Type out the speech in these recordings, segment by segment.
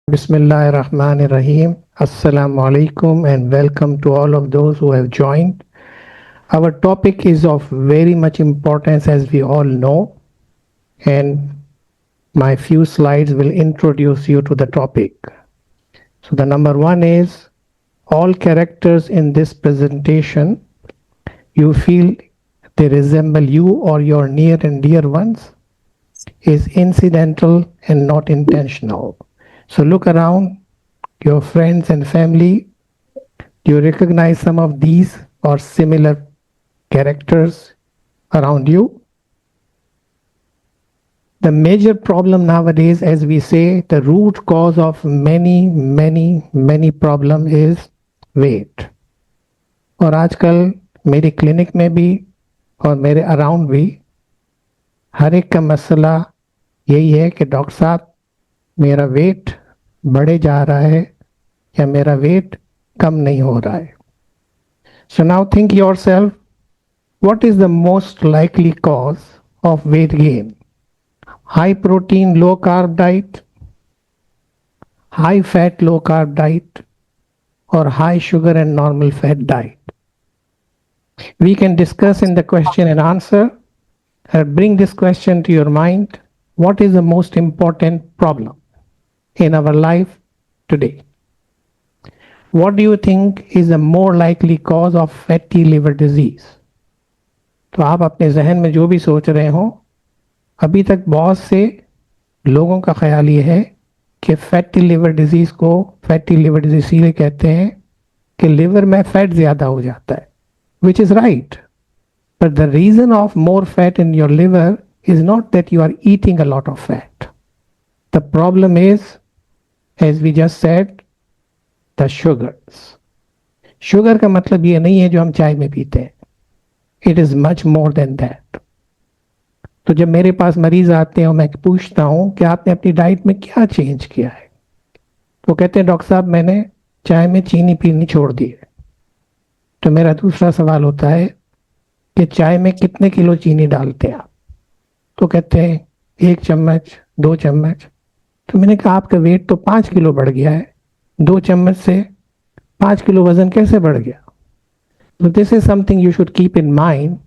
Bismillahirrahmanirrahim. Assalamu alaikum and welcome to all of those who have joined. Our topic is of very much importance as we all know, and my few slides will introduce you to the topic. So, the number one is all characters in this presentation you feel they resemble you or your near and dear ones is incidental and not intentional. So look around your friends and family. Do you recognize some of these or similar characters around you? The major problem nowadays, as we say, the root cause of many problem is weight. और आजकल मेरी clinic में भी और मेरे around भी हर एक का मसला यही है कि डॉक्टर साहब मेरा वेट बढ़े जा रहा है या मेरा वेट कम नहीं हो रहा है. So now think yourself, what is the most likely cause of weight gain? High protein, low carb diet, high fat, low carb diet, or high sugar and normal fat diet? We can discuss in the question and answer. Bring this question to your mind. What is the most important problem in our life today? What do you think is a more likely cause of fatty liver disease? तो आप अपने जहन में जो भी सोच रहे हो, अभी तक बहुत से लोगों का ख्याल ये है कि फैटी लिवर डिजीज को फैटी लिवर डिजीज इसीलिए कहते हैं कि लिवर में फैट ज़्यादा हो जाता है, which is right. But the reason of more fat in your liver is not that you are eating a lot of fat. The problem is, as we just said, the sugars. Sugar का मतलब ये नहीं है जो हम चाय में पीते हैं. It is much more than that. तो जब मेरे पास मरीज आते हैं और मैं पूछता हूँ कि आपने अपनी डाइट में क्या चेंज किया है, तो कहते हैं डॉक्टर साहब मैंने चाय में चीनी पीनी छोड़ दी है. तो मेरा दूसरा सवाल होता है कि चाय में कितने किलो चीनी डालते हैं आप? तो कहते हैं 1 चम्मच 2 चम्मच. तो मैंने कहा आपका वेट तो 5 किलो बढ़ गया है, 2 चम्मच से 5 किलो वजन कैसे बढ़ गया? So this is something you should keep in mind.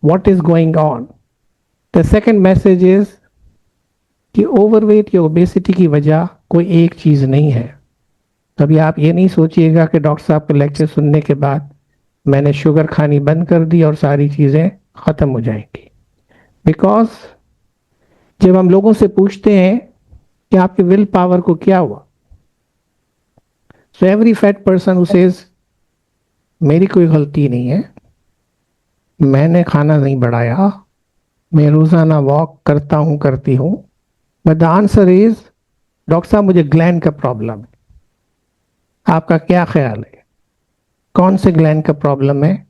What is going on? The second message is कि ओवरवेट या ओबेसिटी की वजह कोई एक चीज़ नहीं है. कभी आप ये नहीं सोचिएगा कि डॉक्टर साहब का लेक्चर सुनने के बाद मैंने शुगर खानी बंद कर दी और सारी चीज़ें ख़त्म हो जाएंगी. बिकॉज जब हम लोगों से पूछते हैं कि आपके विल पावर को क्या हुआ, so every fat person who says मेरी कोई गलती नहीं है, मैंने खाना नहीं बढ़ाया, मैं रोज़ाना वॉक करता हूँ करती हूँ, but the answer is doctor साहब मुझे ग्लैंड का प्रॉब्लम है. आपका क्या ख्याल है, कौन से ग्लैंड का प्रॉब्लम है?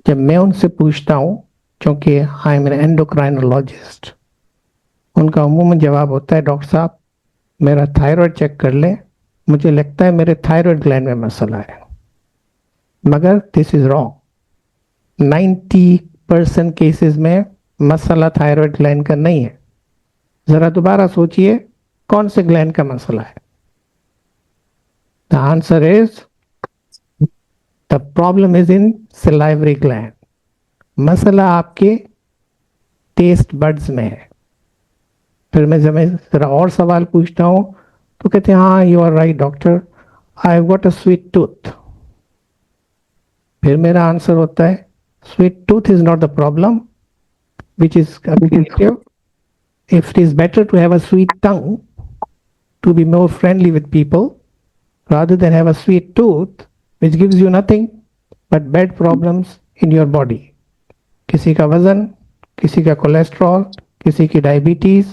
जब मैं उनसे पूछता हूँ, क्योंकि आई एम एन एंडोक्राइनोलॉजिस्ट, उनका अमूमन जवाब होता है डॉक्टर साहब मेरा थायराइड चेक कर ले, मुझे लगता है मेरे थायराइड ग्लैंड में मसला है. मगर दिस इज रॉन्ग. 90% केसेस में मसला थायराइड ग्लैंड का नहीं है. जरा दोबारा सोचिए कौन से ग्लैंड का मसला है? The answer is the problem is in salivary gland. मसला आपके टेस्ट बड्स में है. फिर मैं जरा और सवाल पूछता हूँ तो कहते हैं हाँ you are right doctor, I have got a sweet tooth. फिर मेरा आंसर होता है sweet tooth is not the problem which is abusive. If it is better to have a sweet tongue to be more friendly with people rather than have a sweet tooth which gives you nothing but bad problems in your body. किसी का वजन, किसी का cholesterol, किसी की diabetes.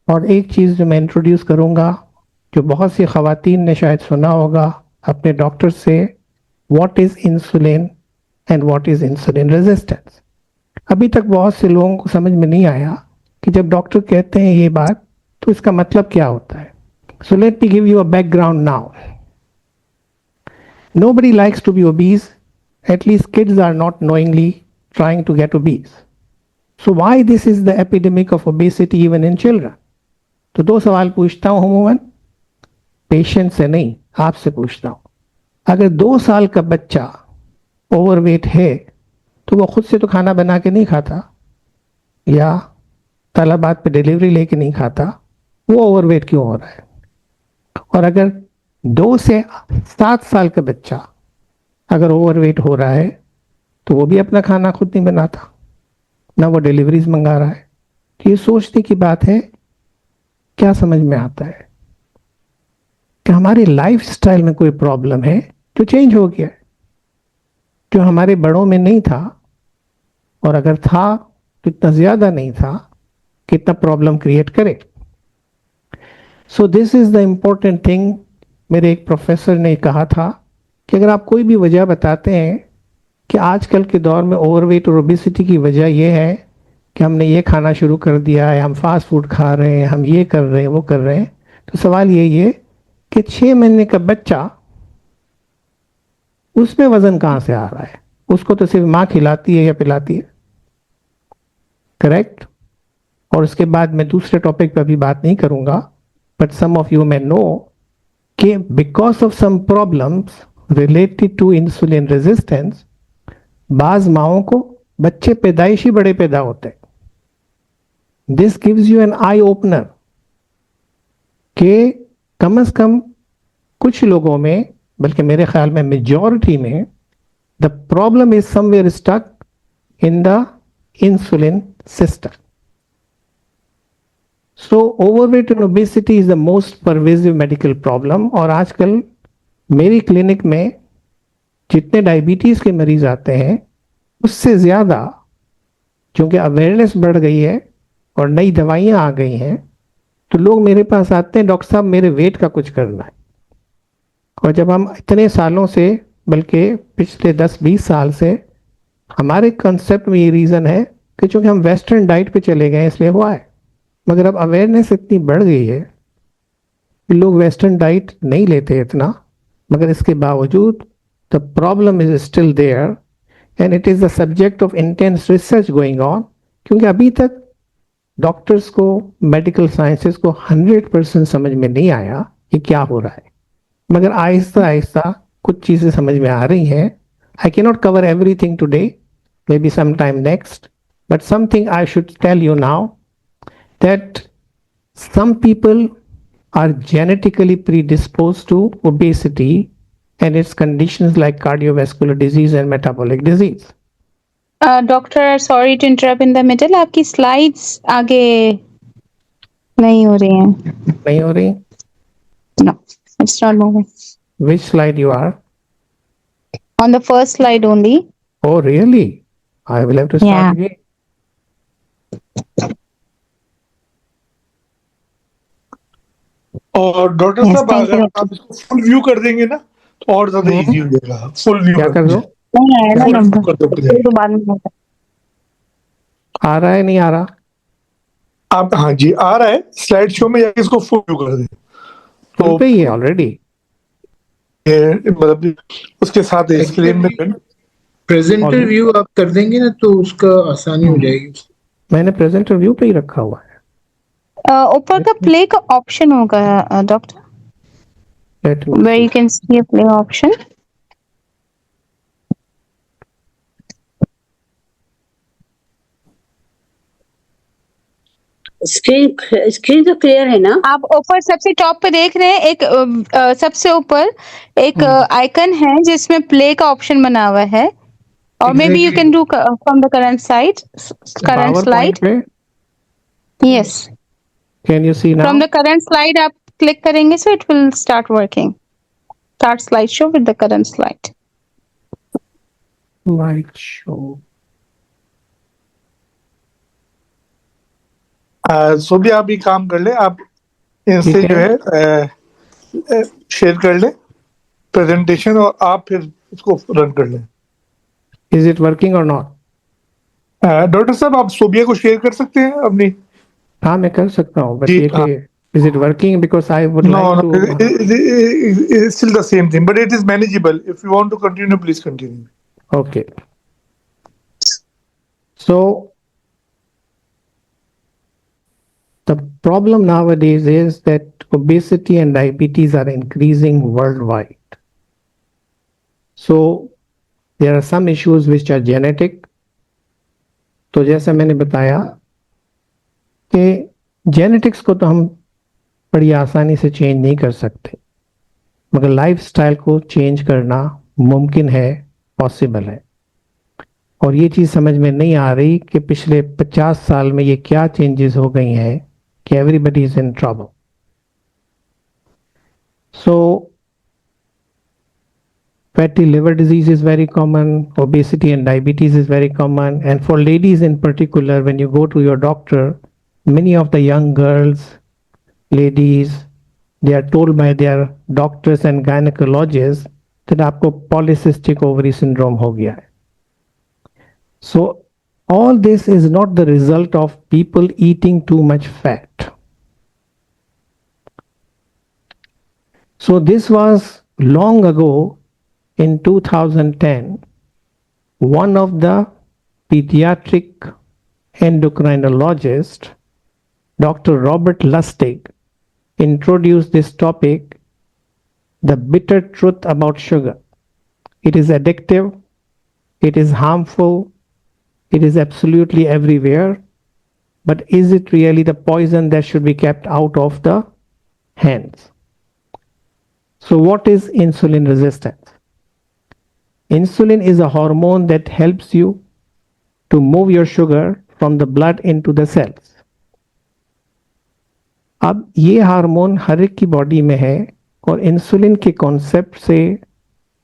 और एक चीज़ जो मैं इंट्रोड्यूस करूँगा जो बहुत सी ख़वातीन ने शायद सुना होगा अपने डॉक्टर से, what is insulin and what is insulin resistance. अभी तक बहुत से लोगों को समझ में नहीं आया कि जब डॉक्टर कहते हैं ये बात तो इसका मतलब क्या होता है. So let me give you a background now. Nobody likes to be obese. At least kids are not knowingly trying to get obese. So why this is the epidemic of obesity even in children? तो 2 सवाल पूछता हूं अमूमन, patient से नहीं, आपसे पूछता हूं। अगर 2 साल का बच्चा ओवरवेट है तो वो खुद से तो खाना बना के नहीं खाता या तलाबात पे डिलीवरी लेके नहीं खाता, वो ओवरवेट क्यों हो रहा है? और अगर 2 से 7 साल का बच्चा अगर ओवरवेट हो रहा है तो वो भी अपना खाना खुद नहीं बनाता, ना वो डिलीवरीज मंगा रहा है। तो ये सोचने की बात है, क्या समझ में आता है कि हमारी लाइफ स्टाइल में कोई प्रॉब्लम है जो चेंज हो गया है, जो हमारे बड़ों में नहीं था, और अगर था तो इतना ज्यादा नहीं था कि इतना प्रॉब्लम क्रिएट करे। So this is the important thing. मेरे एक प्रोफेसर ने कहा था कि अगर आप कोई भी वजह बताते हैं कि आजकल के दौर में ओवरवेट और ओबेसिटी की वजह यह है कि हमने ये खाना शुरू कर दिया है, हम फास्ट फूड खा रहे हैं, हम ये कर रहे हैं, वो कर रहे हैं, तो सवाल यही है कि 6 महीने का बच्चा, उसमें वजन कहां से आ रहा है? उसको तो सिर्फ मां खिलाती है या पिलाती है, करेक्ट? और उसके बाद मैं दूसरे टॉपिक पर अभी बात नहीं करूंगा, but some of you may know कि because of some problems related to insulin resistance, बाज माओं को बच्चे पैदाइशी बड़े पैदा होते हैं। This gives you an eye opener कि कम से कम कुछ लोगों में, बल्कि मेरे ख्याल में मेजॉरिटी में, the problem is somewhere stuck in the insulin system. So overweight and obesity is the most pervasive medical problem. और आजकल मेरी क्लिनिक में जितने डायबिटीज के मरीज आते हैं उससे ज्यादा, क्योंकि अवेयरनेस बढ़ गई है और नई दवाइयां आ गई हैं, तो लोग मेरे पास आते हैं, डॉक्टर साहब मेरे वेट का कुछ करना है। और जब हम इतने सालों से, बल्कि पिछले 10-20 साल से, हमारे कंसेप्ट में ये रीज़न है कि चूंकि हम वेस्टर्न डाइट पे चले गए इसलिए हुआ है। मगर अब अवेयरनेस इतनी बढ़ गई है कि लोग वेस्टर्न डाइट नहीं लेते इतना, मगर इसके बावजूद the problem is still there and it is the subject of intense research going on. क्योंकि अभी तक डॉक्टर्स को, मेडिकल साइंसेस को 100% समझ में नहीं आया कि क्या हो रहा है, मगर आहिस्ता आहिस्ता कुछ चीज़ें समझ में आ रही हैं। I can not cover everything today, maybe some time next, but something I should tell you now that some people are genetically predisposed to obesity and its conditions like cardiovascular disease and metabolic disease. Doctor, sorry to interrupt in the middle, आपकी slides आगे नहीं हो रही हैं। नहीं हो रही? No, it's not moving. Which slide you are? On the first slide only. Oh, really? I will have to start Yeah. again. और डॉक्टर Yes, साहब thank you, अगर doctor. आप इसको फुल व्यू कर देंगे ना तो और ज्यादा इजी हो जाएगा। फुल व्यू क्या कर दो? नहीं आया ना फुल व्यू नंबर, कर दो please। तो बाद में होगा। आ रहा है नहीं आ रहा? आप, हाँ जी आ रहा है, स्लाइड शो में जाके इसको फुल व्यू कर दें फुल पे ही है ऑलरेडी। मतलब उसके साथ स्क्रीन में प्रेजेंटर और- व्यू आप कर देंगे ना तो उसका आसानी हो जाएगी। मैंने प्रेजेंटर व्यू पे ही रखा हुआ है। ऊपर का प्ले का ऑप्शन होगा doctor, Let me where see. you can see a play option. Screen तो क्लियर है ना? आप ऊपर सबसे टॉप पे देख रहे हैं, एक सबसे ऊपर एक आइकन है जिसमें प्ले का ऑप्शन बना हुआ है, और maybe you can do from the current side, current PowerPoint slide. पे yes, can you see now? From the current slide आप क्लिक करेंगे so it will start working. Start slide show with the current slide. Slide show. So भी आप भी काम कर ले, आप इनसे ठीक जो है। है शेयर कर ले प्रेजेंटेशन और आप फिर इसको रन कर लें। Is it working or not? Doctor साहब आप सोबिया को शेयर कर सकते हैं अपनी? हाँ मैं कर सकता हूँ, बट जी, ये हाँ। कि is it working? Because I would No, like no, to. it's still the same thing, but it is manageable. If you want to continue, please continue. Okay. So The problem nowadays is that obesity and diabetes are increasing worldwide. So there are some issues which are genetic. तो जैसा मैंने बताया कि genetics को तो हम बड़ी आसानी से चेंज नहीं कर सकते, मगर लाइफस्टाइल को चेंज करना मुमकिन है, पॉसिबल है। और ये चीज़ समझ में नहीं आ रही कि पिछले 50 साल में ये क्या चेंजेस हो गई हैं कि everybody is in trouble. So fatty liver disease is very common, obesity and diabetes is very common, and for ladies in particular, when you go to your doctor, many of the young girls, ladies, they are told by their doctors and gynecologists that आपको polycystic ovary syndrome हो गया है। So all this is not the result of people eating too much fat. So this was long ago. In 2010, one of the pediatric endocrinologists, Dr. Robert Lustig, introduced this topic, the bitter truth about sugar. It is addictive, it is harmful, it is absolutely everywhere, but is it really the poison that should be kept out of the hands? So what is insulin resistance? Insulin is a hormone that helps you to move your sugar from the blood into the cells. अब ये hormone हर एक की body में है और insulin के concept से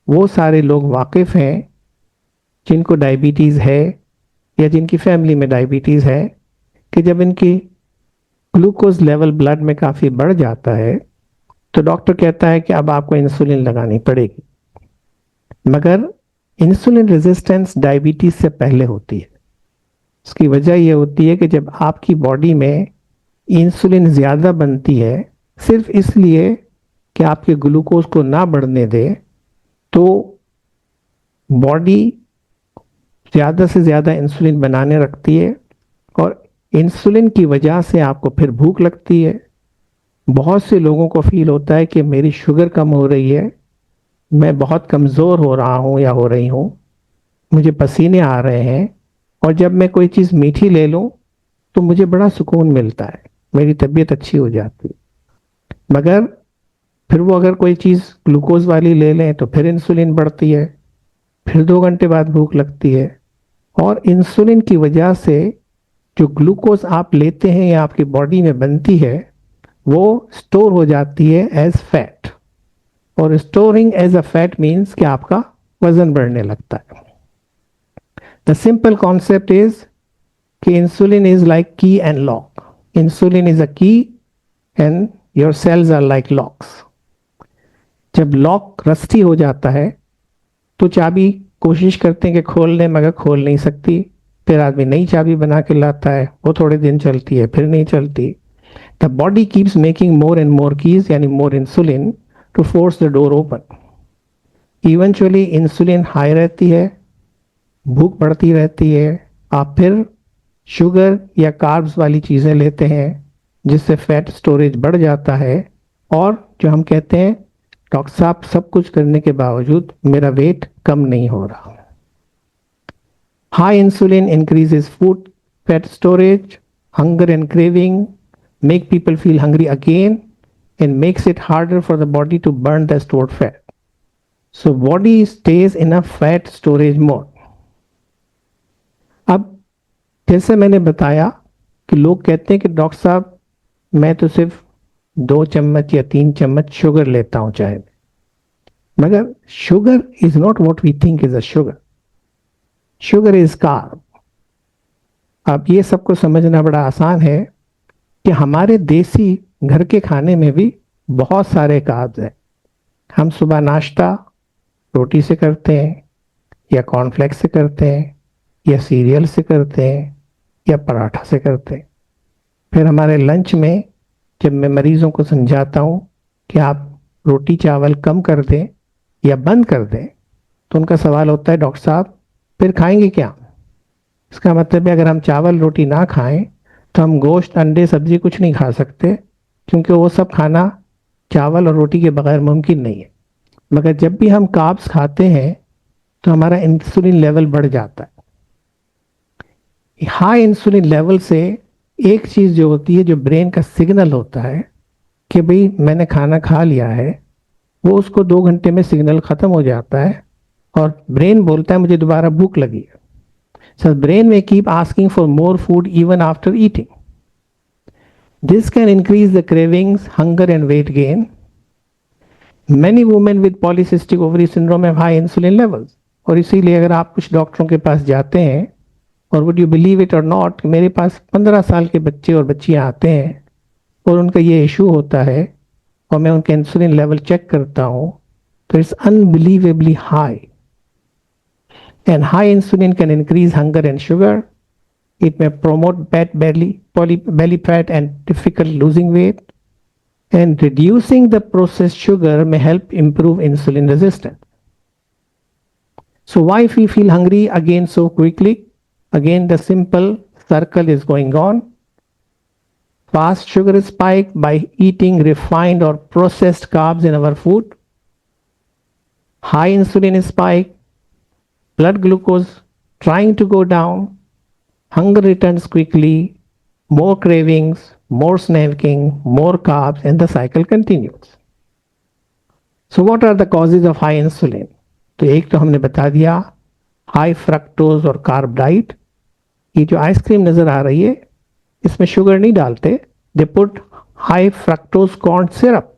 वो सारे लोग वाकिफ़ हैं जिनको डायबिटीज़ है या जिनकी फैमिली में डायबिटीज़ है कि जब इनकी ग्लूकोज लेवल ब्लड में काफ़ी बढ़ जाता है तो डॉक्टर कहता है कि अब आपको इंसुलिन लगानी पड़ेगी। मगर इंसुलिन रेजिस्टेंस डायबिटीज से पहले होती है। इसकी वजह यह होती है कि जब आपकी बॉडी में इंसुलिन ज़्यादा बनती है सिर्फ इसलिए कि आपके ग्लूकोज को ना बढ़ने दे, तो बॉडी ज़्यादा से ज़्यादा इंसुलिन बनाने रखती है और इंसुलिन की वजह से आपको फिर भूख लगती है। बहुत से लोगों को फील होता है कि मेरी शुगर कम हो रही है, मैं बहुत कमज़ोर हो रहा हूँ या हो रही हूँ, मुझे पसीने आ रहे हैं और जब मैं कोई चीज़ मीठी ले लूँ तो मुझे बड़ा सुकून मिलता है, मेरी तबीयत अच्छी हो जाती है। मगर फिर वो अगर कोई चीज़ ग्लूकोज वाली ले लें तो फिर इंसुलिन बढ़ती है, फिर 2 घंटे बाद भूख लगती है और इंसुलिन की वजह से जो ग्लूकोज आप लेते हैं या आपकी बॉडी में बनती है वो स्टोर हो जाती है एज फैट, और storing as a fat means कि आपका वजन बढ़ने लगता है। द सिंपल कॉन्सेप्ट इज कि insulin is like key and lock. Insulin is a key and your cells are like locks. जब लॉक रस्टी हो जाता है तो चाबी कोशिश करते हैं कि खोल लें मगर खोल नहीं सकती, फिर आदमी नई चाबी बना के लाता है, वो थोड़े दिन चलती है फिर नहीं चलती। The body keeps making more and more keys यानी more insulin to force the door open. Eventually insulin high रहती है, भूख बढ़ती रहती है, आप फिर शुगर या कार्ब्स वाली चीज़ें लेते हैं जिससे फैट स्टोरेज बढ़ जाता है और जो हम कहते हैं डॉक्टर साहब सब कुछ करने के बावजूद मेरा वेट कम नहीं हो रहा। High insulin increases food fat storage, hunger and craving, make people feel hungry again and makes it harder for the body to burn the stored fat. So body stays in a fat storage mode. अब जैसे मैंने बताया कि लोग कहते हैं कि doctor साहब मैं तो सिर्फ 2 चम्मच या 3 चम्मच शुगर लेता हूं चाय में, मगर sugar is not what we think is a sugar. Sugar is carb. अब ये सबको समझना बड़ा आसान है कि हमारे देसी घर के खाने में भी बहुत सारे कार्ब्स हैं। हम सुबह नाश्ता रोटी से करते हैं या कॉर्नफ्लेक्स से करते हैं या सीरियल से करते हैं या पराठा से करते हैं। फिर हमारे लंच में जब मैं मरीज़ों को समझाता हूँ कि आप रोटी चावल कम कर दें या बंद कर दें तो उनका सवाल होता है डॉक्टर साहब फिर खाएंगे क्या? इसका मतलब है अगर हम चावल रोटी ना खाएं तो हम गोश्त, अंडे, सब्जी कुछ नहीं खा सकते, क्योंकि वो सब खाना चावल और रोटी के बगैर मुमकिन नहीं है। मगर जब भी हम कार्ब्स खाते हैं तो हमारा इंसुलिन लेवल बढ़ जाता है। हाई इंसुलिन लेवल से एक चीज़ जो होती है, जो ब्रेन का सिग्नल होता है कि भाई मैंने खाना खा लिया है, वो उसको 2 घंटे में सिग्नल ख़त्म हो जाता है और ब्रेन बोलता है मुझे दोबारा भूख लगी है। सो ब्रेन में keep asking for more food even after eating. This can increase the cravings, hunger and weight gain. Many women with polycystic ovary syndrome have high insulin levels. और इसीलिए अगर आप कुछ डॉक्टरों के पास जाते हैं, और would you believe it or not, मेरे पास 15 साल के बच्चे और बच्चियां आते हैं और उनका ये इशू होता है और मैं उनके इंसुलिन लेवल चेक करता हूँ तो it's unbelievably high. And high insulin can increase hunger and sugar. It may promote bad belly fat and difficult losing weight, and reducing the processed sugar may help improve insulin resistance. So why if we feel hungry again so quickly? Again, the simple circle is going on. Fast sugar spike by eating refined or processed carbs in our food. High insulin spike, blood glucose trying to go down. Hunger returns quickly, more cravings, more snacking, more carbs, and the cycle continues. So what are the causes of high insulin? तो एक तो हमने बता दिया, high fructose और carb diet. ये जो ice cream नजर आ रही है इसमें शुगर नहीं डालते, they put high fructose corn syrup.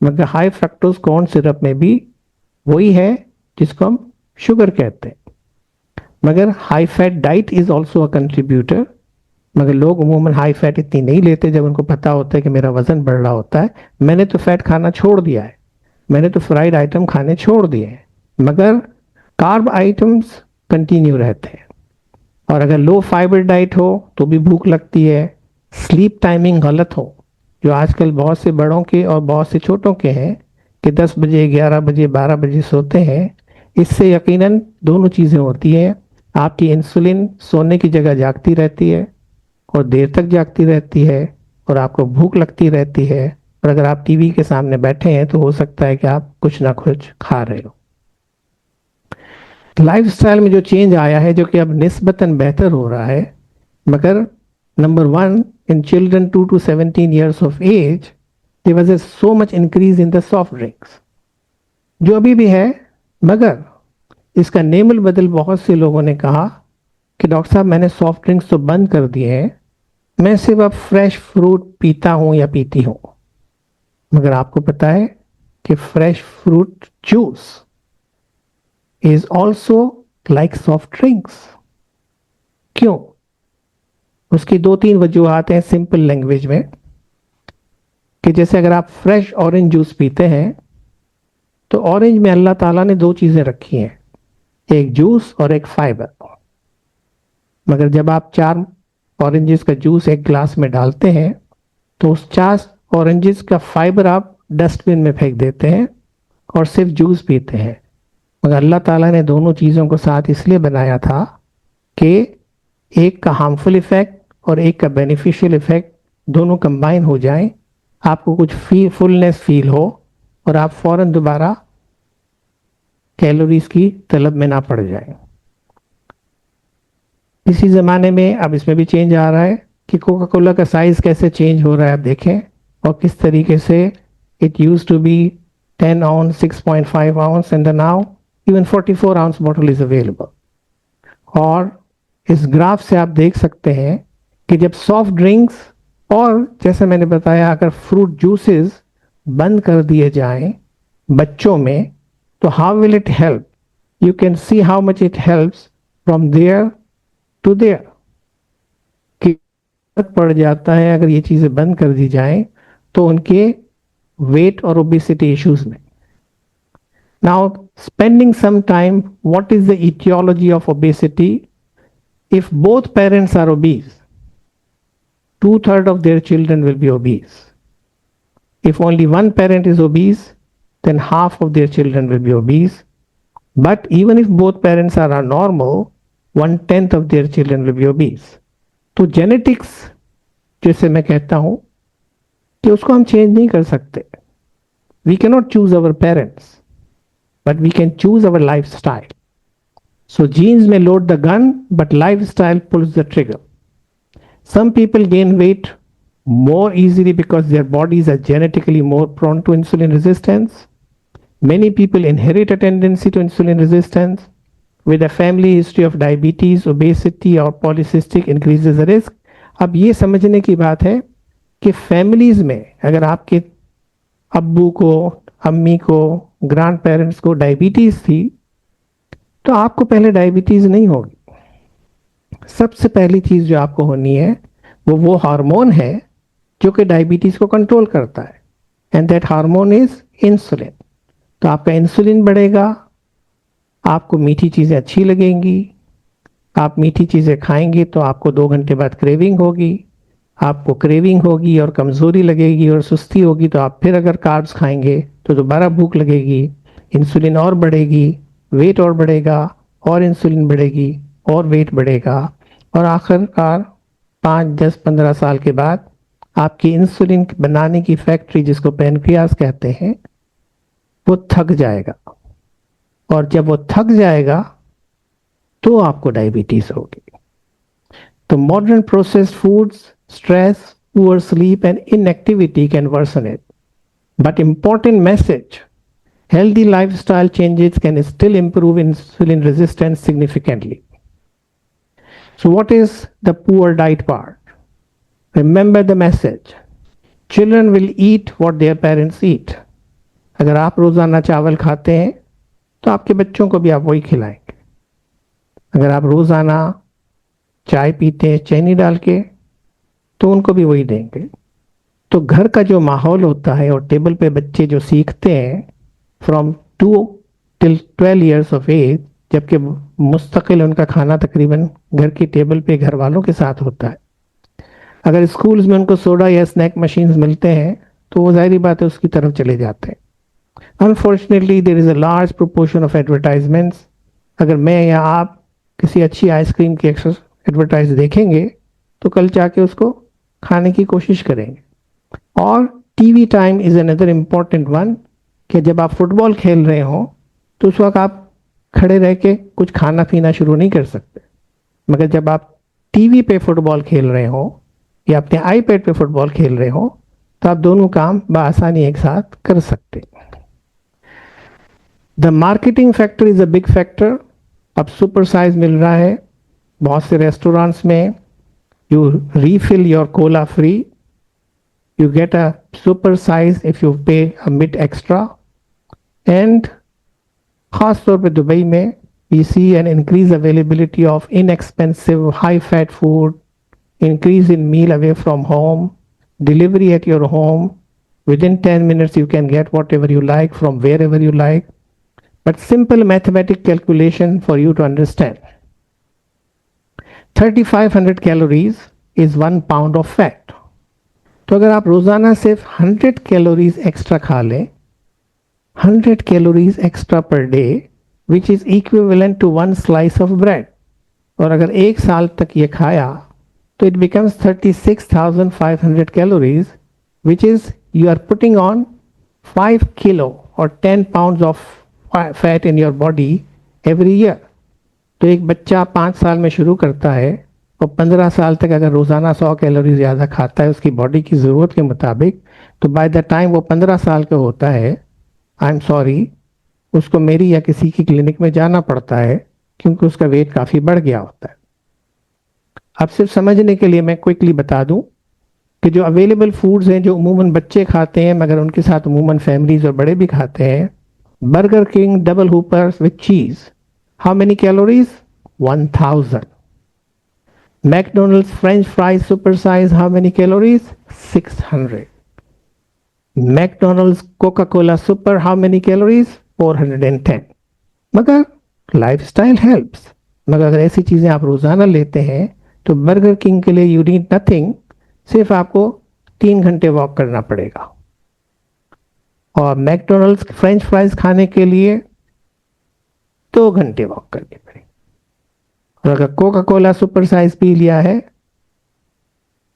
मगर हाई फ्रक्टोज कॉर्न सिरप में भी वही है जिसको हम शुगर कहते हैं. मगर high fat diet is also a contributor. मगर लोग अमूमन हाई फैट इतनी नहीं लेते जब उनको पता होता है कि मेरा वजन बढ़ रहा होता है. मैंने तो फैट खाना छोड़ दिया है, मैंने तो फ्राइड आइटम खाने छोड़ दिए हैं, मगर कार्ब आइटम्स कंटिन्यू रहते हैं. और अगर लो फाइबर डाइट हो तो भी भूख लगती है. स्लीप टाइमिंग गलत हो, जो आजकल बहुत से बड़ों के और बहुत से छोटों के हैं कि 10 बजे, 11 बजे, 12 बजे सोते हैं, इससे यकीनन दोनों चीज़ें होती हैं. आपकी इंसुलिन सोने की जगह जागती रहती है और देर तक जागती रहती है और आपको भूख लगती रहती है. और अगर आप टीवी के सामने बैठे हैं तो हो सकता है कि आप कुछ ना कुछ खा रहे हो. लाइफस्टाइल में जो चेंज आया है, जो कि अब निस्बतन बेहतर हो रहा है, मगर number 1, in children 2 to 17 years of age there was a so much increase in the soft drinks, जो अभी भी है. मगर इसका नेमल बदल बहुत से लोगों ने कहा कि डॉक्टर साहब मैंने सॉफ्ट ड्रिंक्स तो बंद कर दिए हैं, मैं सिर्फ अब फ्रेश फ्रूट पीता हूं या पीती हूं. मगर आपको पता है कि fresh fruit juice is also like soft drinks. क्यों? उसकी 2-3 वजूहात हैं सिंपल लैंग्वेज में. कि जैसे अगर आप फ्रेश ऑरेंज जूस पीते हैं तो ऑरेंज में अल्लाह ताला ने 2 चीजें रखी हैं, एक जूस और एक फाइबर. मगर जब आप 4 ऑरेंजेस का जूस एक ग्लास में डालते हैं तो उस 4 ऑरेंजेस का फाइबर आप डस्टबिन में फेंक देते हैं और सिर्फ जूस पीते हैं. मगर अल्लाह ताला ने दोनों चीज़ों को साथ इसलिए बनाया था कि एक का हार्मफुल इफेक्ट और एक का बेनिफिशियल इफेक्ट दोनों कंबाइन हो जाएं, आपको कुछ फुलनेस फील हो और आप फौरन दोबारा कैलोरीज की तलब में ना पड़ जाए. इसी ज़माने में अब इसमें भी चेंज आ रहा है कि कोका कोला का साइज़ कैसे चेंज हो रहा है आप देखें, और किस तरीके से it used to be 10 ounce, 6.5 ounce and now even 44 ounce bottle is available. और इस ग्राफ से आप देख सकते हैं कि जब सॉफ्ट ड्रिंक्स और जैसे मैंने बताया अगर फ्रूट जूसेस बंद कर दिए जाएं बच्चों में तो how will it help. You can see how much it helps from there to there. कि फर्क पड़ जाता है अगर ये चीज़ें बंद कर दी जाएं तो उनके वेट और ओबेसिटी इश्यूज में. Now spending some time, what is the etiology of obesity? If both parents are obese, 2/3 of their children will be obese. If only one parent is obese, then half of their children will be obese. But even if both parents are normal, 1/10 of their children will be obese. तो genetics जैसे मैं कहता हूं कि उसको हम change नहीं कर सकते. We can not choose our parents, but we can choose our lifestyle. So genes may load the gun, but lifestyle pulls the trigger. Some people gain weight more easily because their bodies are genetically more prone to insulin resistance. Many people inherit a tendency to insulin resistance. With a family history of diabetes, obesity or polycystic increases the risk. अब ये समझने की बात है कि families में अगर आपके अब्बू को, अम्मी को, ग्रैंड पेरेंट्स को डायबिटीज थी, तो आपको पहले डायबिटीज नहीं होगी. सबसे पहली चीज जो आपको होनी है वो हार्मोन है जो कि डायबिटीज को कंट्रोल करता है, and that hormone is insulin. तो आपका इंसुलिन बढ़ेगा, आपको मीठी चीजें अच्छी लगेंगी, आप मीठी चीजें खाएंगे तो आपको 2 घंटे बाद क्रेविंग होगी, आपको क्रेविंग होगी और कमजोरी लगेगी और सुस्ती होगी, तो आप फिर अगर कार्ब्स खाएंगे तो दोबारा भूख लगेगी, इंसुलिन और बढ़ेगी, वेट और बढ़ेगा, और इंसुलिन बढ़ेगी और वेट बढ़ेगा, और आखिरकार 5, 10, 15 साल के बाद आपकी इंसुलिन बनाने की फैक्ट्री जिसको पैनक्रियास कहते हैं वो थक जाएगा, और जब वो थक जाएगा तो आपको डायबिटीज होगी. तो modern processed foods, stress, poor sleep and inactivity can worsen it. But important message, healthy lifestyle changes can still improve insulin resistance significantly. So what is the poor diet part? Remember the message. Children will eat what their parents eat. अगर आप रोजाना चावल खाते हैं तो आपके बच्चों को भी आप वही खिलाएंगे. अगर आप रोजाना चाय पीते हैं चीनी डाल के तो उनको भी वही देंगे. तो घर का जो माहौल होता है और टेबल पे बच्चे जो सीखते हैं from 2 till 12 years of age, जबकि मुस्तकिल उनका खाना तकरीबन घर की टेबल पे घर वालों के साथ होता है. अगर स्कूल्स में उनको सोडा या स्नैक मशीन्स मिलते हैं तो वो जाहिर बात है उसकी तरफ चले जाते हैं. Unfortunately there is a large proportion of advertisements. अगर मैं या आप किसी अच्छी आइसक्रीम की एडवर्टाइज देखेंगे तो कल जाके उसको खाने की कोशिश करेंगे. और TV time is another important one, कि जब आप फुटबॉल खेल रहे हो तो उस वक्त आप खड़े रह के कुछ खाना पीना शुरू नहीं कर सकते, मगर जब आप टीवी पे फुटबॉल खेल रहे हो या अपने आईपैड पे फुटबॉल खेल रहे हो तो आप दोनों काम बआसानी एक साथ कर सकते. The marketing factor is a big factor. अब सुपर साइज मिल रहा है बहुत से रेस्टोरेंट्स में. You refill your Cola free, you get a super size if you pay a bit extra. And खास तौर पे दुबई में we see an increased availability of inexpensive high fat food, increase in meal away from home, delivery at your home. Within 10 minutes you can get whatever you like from wherever you like. But simple mathematical calculation for you to understand. 3500 calories is 1 pound of fat. तो अगर आप रोजाना सिर्फ 100 calories extra खा लें, 100 calories extra per day, which is equivalent to 1 slice of bread, और अगर 1 साल तक ये खाया तो it becomes 36,500 calories, which is you are putting on 5 kilo और 10 pounds of fat in your body every year. तो एक बच्चा 5 साल में शुरू करता है और 15 साल तक अगर रोज़ाना 100 कैलोरी ज़्यादा खाता है उसकी बॉडी की ज़रूरत के मुताबिक, तो बाय द टाइम वो 15 साल का होता है, आई एम सॉरी, उसको मेरी या किसी की क्लिनिक में जाना पड़ता है क्योंकि उसका वेट काफ़ी बढ़ गया होता है. अब सिर्फ समझने के लिए मैं क्विकली बता दूं कि जो अवेलेबल फूड्स हैं जो उमूमन बच्चे खाते हैं मगर उनके साथ उमूमन फैमिलीज और बड़े भी खाते हैं. बर्गर किंग डबल हुपर्स विथ चीज, how many calories? 1000. McDonald's French fries super size, how many calories? 600. McDonald's Coca-Cola super, how many calories? 410. मगर लाइफस्टाइल हेल्प्स. मगर अगर ऐसी चीजें आप रोजाना लेते हैं तो बर्गर किंग के लिए यू नीड नथिंग, सिर्फ आपको 3 घंटे वॉक करना पड़ेगा. और मैकडोनल्ड्स फ्रेंच फ्राइज खाने के लिए 2 घंटे वॉक करनी पड़ेगी. और अगर Coca Kola super size P लिया है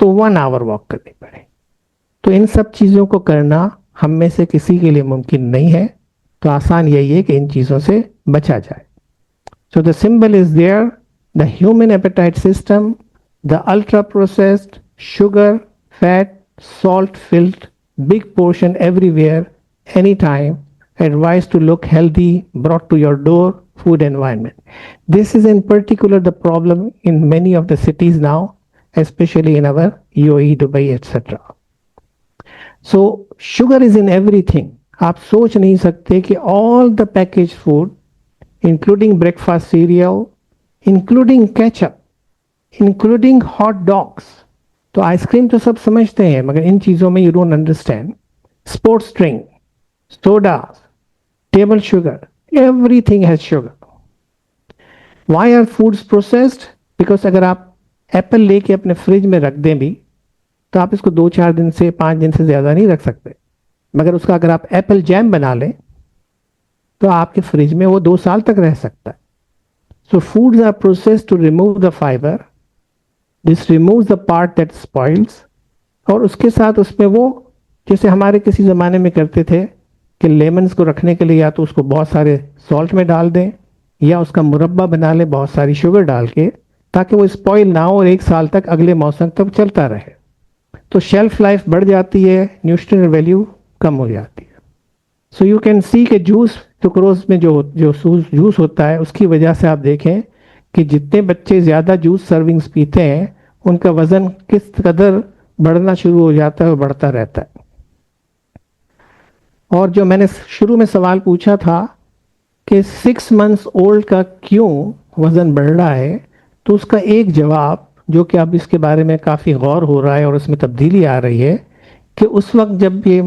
तो 1 आवर वॉक करनी पड़े। तो इन सब चीज़ों को करना हम में से किसी के लिए मुमकिन नहीं है, तो आसान यही है कि इन चीज़ों से बचा जाए। So the symbol is there, the human appetite system, the ultra processed, sugar, fat, salt filled, big portion everywhere, anytime, advised to look healthy, brought to your door, food environment. This is in particular the problem in many of the cities now, especially in our UAE, Dubai, etc. So sugar is in everything. आप सोच नहीं सकते कि all the packaged food, including breakfast cereal, including ketchup, including hot dogs, तो ice cream तो सब समझते हैं, मगर इन चीज़ों में you don't understand. Sports drink, sodas, table sugar, everything has sugar. Why are foods processed? Because अगर आप एप्पल लेके अपने फ्रिज में रख दें भी, तो आप इसको 2-4 दिन से 5 दिन से ज़्यादा नहीं रख सकते, मगर उसका अगर आप एप्पल जैम बना लें तो आपके फ्रिज में वो 2 साल तक रह सकता है। So foods are processed to remove the fibre, this removes the part that spoils, और उसके साथ उसमें वो, जैसे हमारे किसी ज़माने में करते थे कि लेमन्स को रखने के लिए या तो उसको बहुत सारे सॉल्ट में डाल दें या उसका मुरब्बा बना लें बहुत सारी शुगर डाल के, ताकि वो स्पॉइल ना हो और 1 साल तक अगले मौसम तक चलता रहे। तो शेल्फ लाइफ बढ़ जाती है, न्यूट्रिशनल वैल्यू कम हो जाती है। सो यू कैन सी कि जूस, सुक्रोज में जो जूस होता है, उसकी वजह से आप देखें कि जितने बच्चे ज़्यादा जूस सर्विंग्स पीते हैं उनका वज़न किस कदर बढ़ना शुरू हो जाता है और बढ़ता रहता है। और जो मैंने शुरू में सवाल पूछा था कि 6 मंथ्स ओल्ड का क्यों वज़न बढ़ रहा है, तो उसका एक जवाब, जो कि अब इसके बारे में काफ़ी गौर हो रहा है और उसमें तब्दीली आ रही है, कि उस वक्त जब ये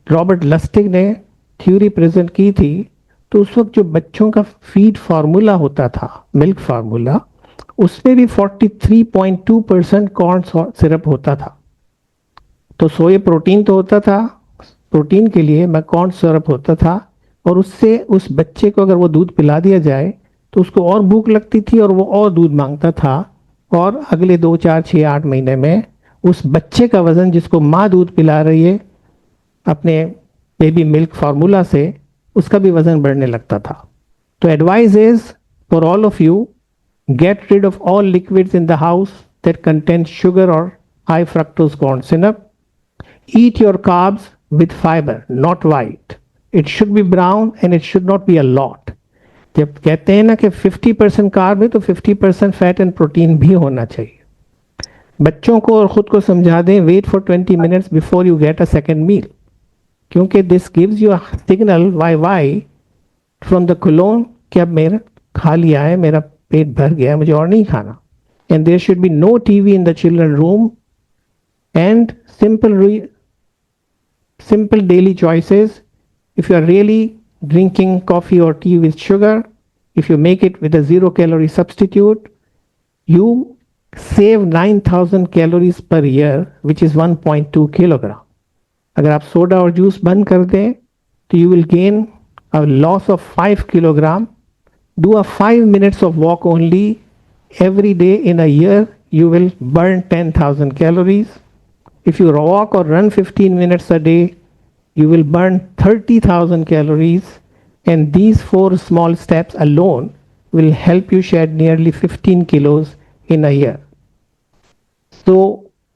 रॉबर्ट लस्टिग ने थ्योरी प्रेजेंट की थी, तो उस वक्त जो बच्चों का फीड फार्मूला होता था, मिल्क फार्मूला, उसमें भी 43.2% कॉर्न सिरप होता था। तो सोए प्रोटीन तो होता था, प्रोटीन के लिए मैं कॉर्न सिरप होता था, और उससे उस बच्चे को अगर वो दूध पिला दिया जाए तो उसको और भूख लगती थी और वो और दूध मांगता था, और अगले 2, 4, 6, 8 महीने में उस बच्चे का वज़न, जिसको माँ दूध पिला रही है अपने बेबी मिल्क फार्मूला से, उसका भी वज़न बढ़ने लगता था। तो advice is for all of you, get rid of all liquids in the house that contain sugar or high fructose corn syrup. Eat your carbs with fiber, not white. It should be brown and it should not be a lot. जब कहते हैं ना कि 50% carb है तो 50% fat and protein भी होना चाहिए। बच्चों को और ख़ुद को समझा दें, wait for 20 minutes before you get a second meal, क्योंकि this gives you a signal why from the colon कि अब मेरा खा लिया है, मेरा पेट भर गया, मुझे और नहीं खाना। And there should be no TV in the children room, एंड simple daily choices. If you are really drinking coffee or tea with sugar, if you make it with a 0-calorie substitute, you save 9,000 calories per year, which is 1.2 kilogram. अगर आप soda और juice बंद कर दें तो you will gain a loss of 5 kilogram. Do a 5 minutes of walk only every day in a year, you will burn 10,000 calories. If you walk or run 15 minutes a day, you will burn 30,000 calories, and these 4 small steps alone will help you shed nearly 15 kilos in a year. So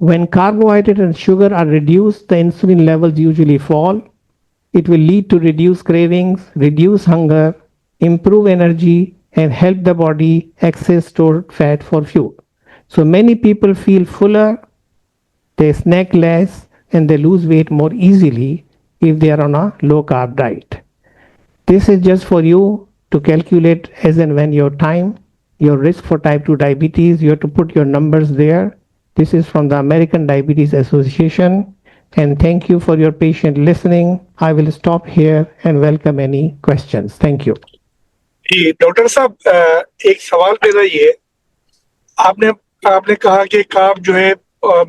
when carbohydrate and sugar are reduced, the insulin levels usually fall. It will lead to reduced cravings, reduce hunger, improve energy, and help the body access stored fat for fuel. So many people feel fuller, they snack less, and they lose weight more easily if they are on a low carb diet. This is just for you to calculate as and when your time, your risk for type 2 diabetes, you have to put your numbers there. This is from the American Diabetes Association, and thank you for your patient listening. I will stop here and welcome any questions. Thank you. जी doctor साहब, एक सवाल मेरा ये, आपने कहा कि carb जो है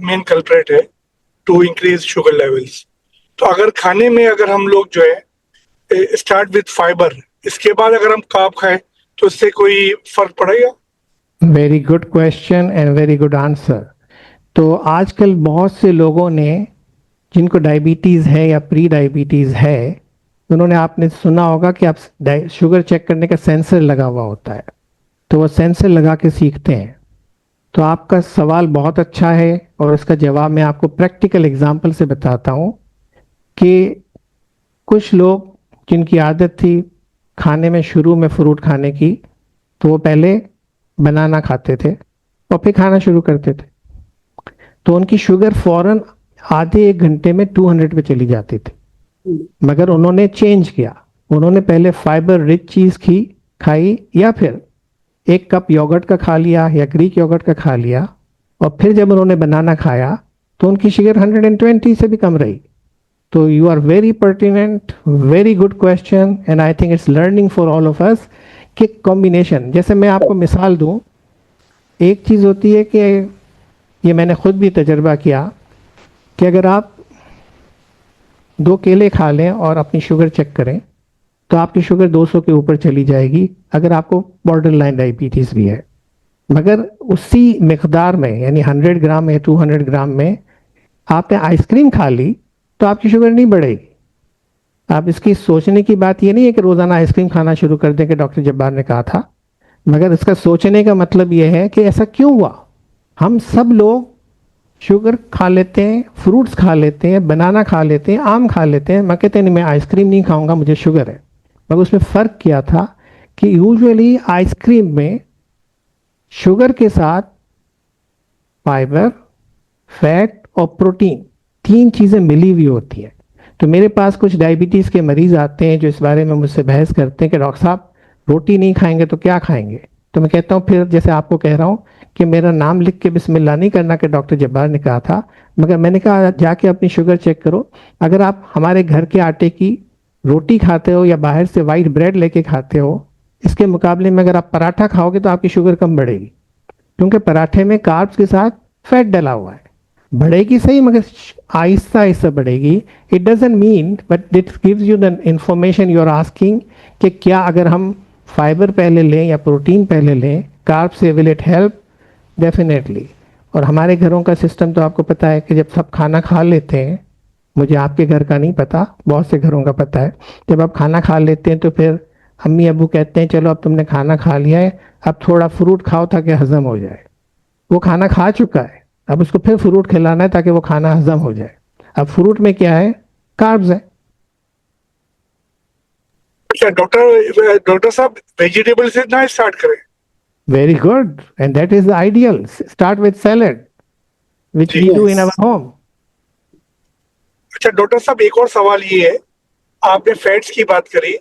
मेन कल्प्रेट है टू इंक्रीज शुगर लेवल्स, तो अगर खाने में अगर हम लोग जो है स्टार्ट विद फाइबर, इसके बाद अगर हम कार्ब खाएं तो इससे कोई फर्क पड़ेगा? Very good question and very good answer. तो आजकल बहुत से लोगों ने जिनको डायबिटीज़ है या प्री डायबिटीज़ है, उन्होंने आपने सुना होगा कि आप शुगर चेक करने का सेंसर लगा हुआ होता है, तो वो सेंसर लगा के सीखते हैं। तो आपका सवाल बहुत अच्छा है और इसका जवाब मैं आपको प्रैक्टिकल एग्जांपल से बताता हूँ कि कुछ लोग जिनकी आदत थी खाने में शुरू में फ्रूट खाने की, तो वो पहले बनाना खाते थे और फिर खाना शुरू करते थे, तो उनकी शुगर फौरन आधे एक घंटे में 200 पे चली जाती थी। मगर उन्होंने चेंज किया, उन्होंने पहले फाइबर रिच चीज़ खाई या फिर एक कप योगर्ट का खा लिया या ग्रीक योगर्ट का खा लिया, और फिर जब उन्होंने बनाना खाया तो उनकी शुगर 120 से भी कम रही। तो you are very pertinent, very good question, and I think it's learning for all of us कि कॉम्बिनेशन, जैसे मैं आपको मिसाल दूं, एक चीज़ होती है कि ये मैंने खुद भी तजर्बा किया कि अगर आप 2 केले खा लें और अपनी शुगर चेक करें तो आपकी शुगर 200 के ऊपर चली जाएगी अगर आपको बॉर्डर लाइन डायबिटीज़ भी है। मगर उसी मकदार में, यानी 100 ग्राम या 200 ग्राम में आपने आइसक्रीम खा ली तो आपकी शुगर नहीं बढ़ेगी। आप इसकी सोचने की बात ये नहीं है कि रोज़ाना आइसक्रीम खाना शुरू कर दें कि डॉक्टर जब्बार ने कहा था, मगर इसका सोचने का मतलब ये है कि ऐसा क्यों हुआ। हम सब लोग शुगर खा लेते हैं, फ्रूट्स खा लेते हैं, बनाना खा लेते हैं, आम खा लेते हैं, मैं कहते नहीं मैं आइसक्रीम नहीं खाऊंगा, मुझे शुगर है। मगर उसमें फ़र्क किया था कि यूजुअली आइसक्रीम में शुगर के साथ फाइबर, फैट और प्रोटीन 3 चीज़ें मिली हुई होती हैं। तो मेरे पास कुछ डायबिटीज़ के मरीज़ आते हैं जो इस बारे में मुझसे बहस करते हैं कि डॉक्टर साहब रोटी नहीं खाएंगे तो क्या खाएंगे। तो मैं कहता हूँ फिर जैसे आपको कह रहा हूँ कि मेरा नाम लिख के बिस्मिल्लाह नहीं करना कि डॉक्टर जब्बार ने कहा था, मगर मैंने कहा जाके अपनी शुगर चेक करो। अगर आप हमारे घर के आटे की रोटी खाते हो या बाहर से वाइट ब्रेड लेके खाते हो, इसके मुकाबले में अगर आप पराठा खाओगे तो आपकी शुगर कम बढ़ेगी, क्योंकि पराठे में कार्ब्स के साथ फैट डला हुआ है। बढ़ेगी सही मगर आहिस्ता आहिस्ता बढ़ेगी। It doesn't mean but it gives you the information you are asking कि क्या अगर हम फाइबर पहले लें या प्रोटीन पहले लें, कार्ब से विल इट हेल्प? डेफिनेटली। और हमारे घरों का सिस्टम तो आपको पता है कि जब सब खाना खा लेते हैं, मुझे आपके घर का नहीं पता, बहुत से घरों का पता है, जब आप खाना खा लेते हैं तो फिर अम्मी अबू कहते हैं चलो अब तुमने खाना खा लिया है, अब थोड़ा फ्रूट खाओ ताकि हजम हो जाए। वो खाना खा चुका है, अब उसको फिर फ्रूट खिलाना है ताकि वो खाना हजम हो जाए। अब फ्रूट में क्या है? कार्ब्स है। अच्छा डॉक्टर साहब वेजिटेबल से ना स्टार्ट करें? Very good, and that is the ideal. Start with salad which we do in our home. अच्छा डॉक्टर साहब एक और सवाल ये है, आपने फैट्स की बात करी,